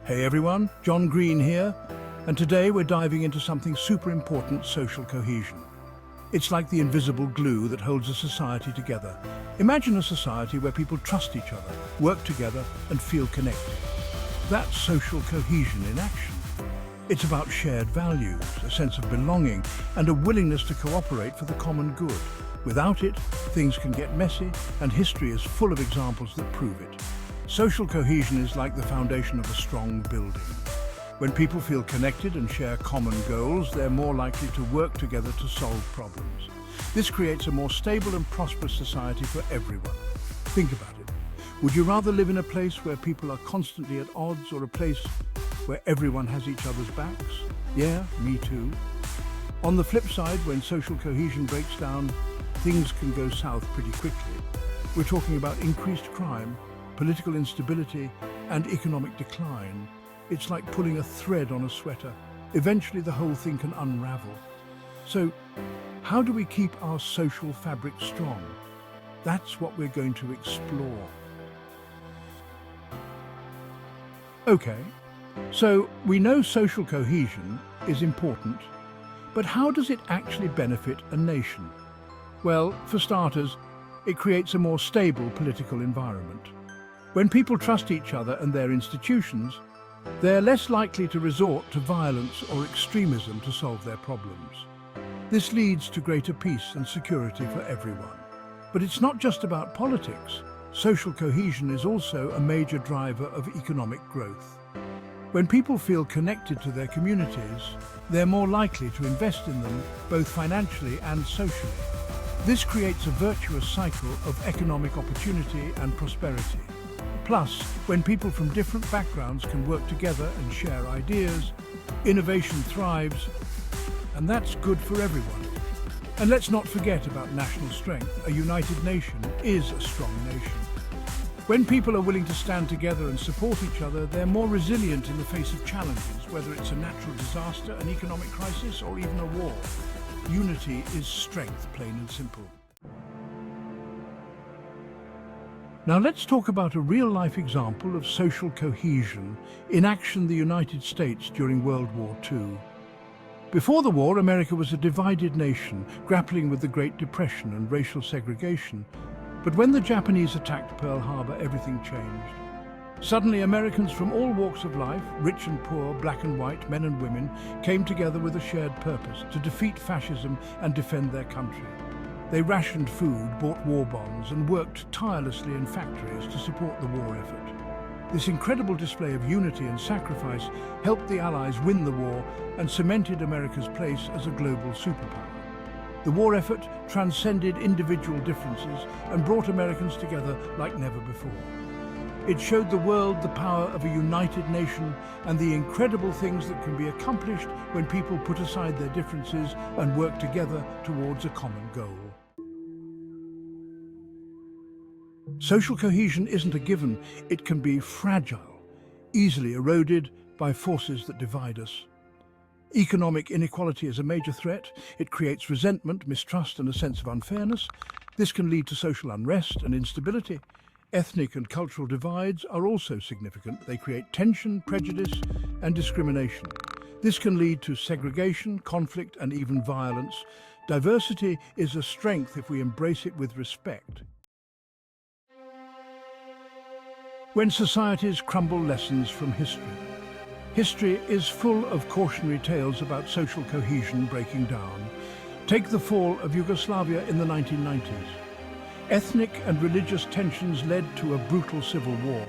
Hey everyone, John Green here, and today we're diving into something super important: social cohesion. It's like the invisible glue that holds a society together. Imagine a society where people trust each other, work together, and feel connected. That's social cohesion in action. It's about shared values, a sense of belonging, and a willingness to cooperate for the common good. Without it, things can get messy, and history is full of examples that prove it. Social cohesion is like the foundation of a strong building. When people feel connected and share common goals, they're more likely to work together to solve problems. This creates a more stable and prosperous society for everyone. Think about it. Would you rather live in a place where people are constantly at odds, or a place where everyone has each other's backs? Yeah, me too. On the flip side, when social cohesion breaks down, things can go south pretty quickly. We're talking about increased crime, political instability, and economic decline. It's like pulling a thread on a sweater. Eventually the whole thing can unravel. So, how do we keep our social fabric strong? That's what we're going to explore. Okay, so we know social cohesion is important, but how does it actually benefit a nation? Well, for starters, it creates a more stable political environment. When people trust each other and their institutions, they're less likely to resort to violence or extremism to solve their problems. This leads to greater peace and security for everyone. But it's not just about politics. Social cohesion is also a major driver of economic growth. When people feel connected to their communities, they're more likely to invest in them, both financially and socially. This creates a virtuous cycle of economic opportunity and prosperity. Plus, when people from different backgrounds can work together and share ideas, innovation thrives, and that's good for everyone. And let's not forget about national strength. A united nation is a strong nation. When people are willing to stand together and support each other, they're more resilient in the face of challenges, whether it's a natural disaster, an economic crisis, or even a war. Unity is strength, plain and simple. Now let's talk about a real-life example of social cohesion in action: the United States during World War II. Before the war, America was a divided nation, grappling with the Great Depression and racial segregation. But when the Japanese attacked Pearl Harbor, everything changed. Suddenly, Americans from all walks of life, rich and poor, black and white, men and women, came together with a shared purpose: to defeat fascism and defend their country. They rationed food, bought war bonds, and worked tirelessly in factories to support the war effort. This incredible display of unity and sacrifice helped the Allies win the war and cemented America's place as a global superpower. The war effort transcended individual differences and brought Americans together like never before. It showed the world the power of a united nation and the incredible things that can be accomplished when people put aside their differences and work together towards a common goal. Social cohesion isn't a given. It can be fragile, easily eroded by forces that divide us. Economic inequality is a major threat. It creates resentment, mistrust, and a sense of unfairness. This can lead to social unrest and instability. Ethnic and cultural divides are also significant. They create tension, prejudice, and discrimination. This can lead to segregation, conflict, and even violence. Diversity is a strength if we embrace it with respect. When societies crumble, lessons from history. History is full of cautionary tales about social cohesion breaking down. Take the fall of Yugoslavia in the 1990s. Ethnic and religious tensions led to a brutal civil war.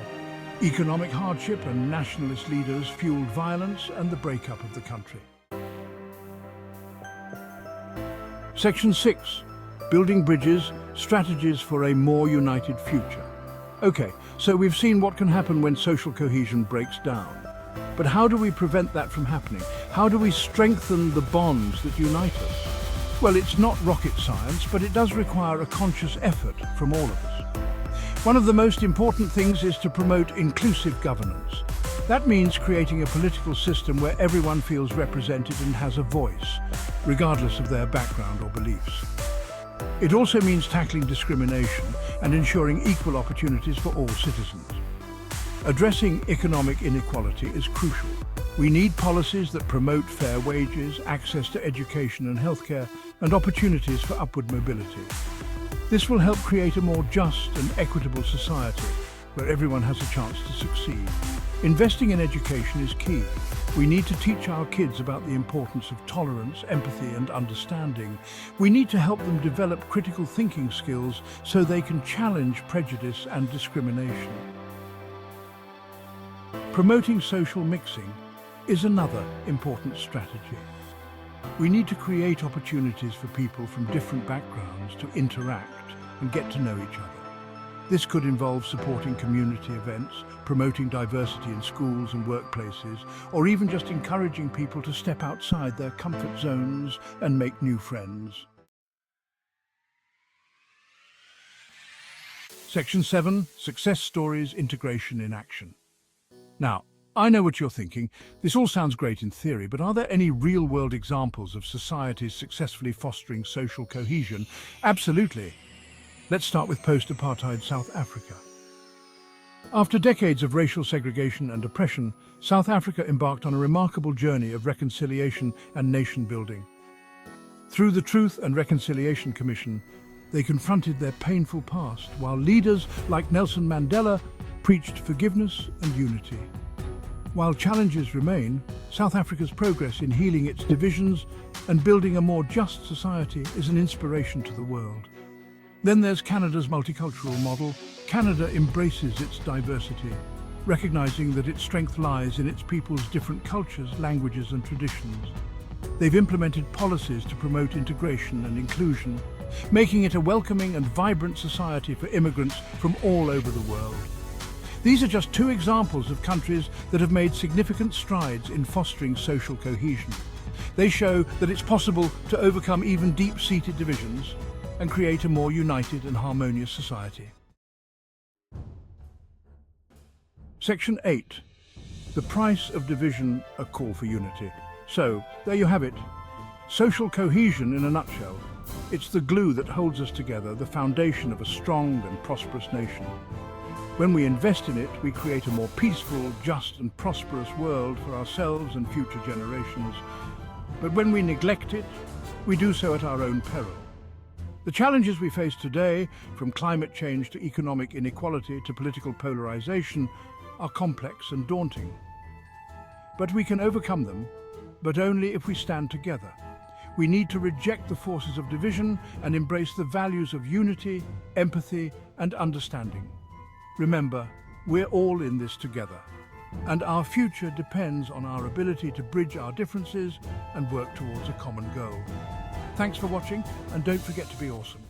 Economic hardship and nationalist leaders fueled violence and the breakup of the country. Section 6. Building bridges, strategies for a more united future. Okay, so we've seen what can happen when social cohesion breaks down. But how do we prevent that from happening? How do we strengthen the bonds that unite us? Well, it's not rocket science, but it does require a conscious effort from all of us. One of the most important things is to promote inclusive governance. That means creating a political system where everyone feels represented and has a voice, regardless of their background or beliefs. It also means tackling discrimination and ensuring equal opportunities for all citizens. Addressing economic inequality is crucial. We need policies that promote fair wages, access to education and healthcare, and opportunities for upward mobility. This will help create a more just and equitable society where everyone has a chance to succeed. Investing in education is key. We need to teach our kids about the importance of tolerance, empathy, and understanding. We need to help them develop critical thinking skills so they can challenge prejudice and discrimination. Promoting social mixing is another important strategy. We need to create opportunities for people from different backgrounds to interact and get to know each other. This could involve supporting community events, promoting diversity in schools and workplaces, or even just encouraging people to step outside their comfort zones and make new friends. Section 7, Success Stories, Integration in Action. Now, I know what you're thinking. This all sounds great in theory, but are there any real-world examples of societies successfully fostering social cohesion? Absolutely. Let's start with post-apartheid South Africa. After decades of racial segregation and oppression, South Africa embarked on a remarkable journey of reconciliation and nation-building. Through the Truth and Reconciliation Commission, they confronted their painful past, while leaders like Nelson Mandela preached forgiveness and unity. While challenges remain, South Africa's progress in healing its divisions and building a more just society is an inspiration to the world. Then there's Canada's multicultural model. Canada embraces its diversity, recognizing that its strength lies in its people's different cultures, languages, and traditions. They've implemented policies to promote integration and inclusion, making it a welcoming and vibrant society for immigrants from all over the world. These are just two examples of countries that have made significant strides in fostering social cohesion. They show that it's possible to overcome even deep-seated divisions and create a more united and harmonious society. Section 8. The Price of Division, a Call for Unity. So, there you have it. Social cohesion in a nutshell. It's the glue that holds us together, the foundation of a strong and prosperous nation. When we invest in it, we create a more peaceful, just and prosperous world for ourselves and future generations. But when we neglect it, we do so at our own peril. The challenges we face today, from climate change to economic inequality to political polarization, are complex and daunting. But we can overcome them, but only if we stand together. We need to reject the forces of division and embrace the values of unity, empathy, and understanding. Remember, we're all in this together, and our future depends on our ability to bridge our differences and work towards a common goal. Thanks for watching, and don't forget to be awesome.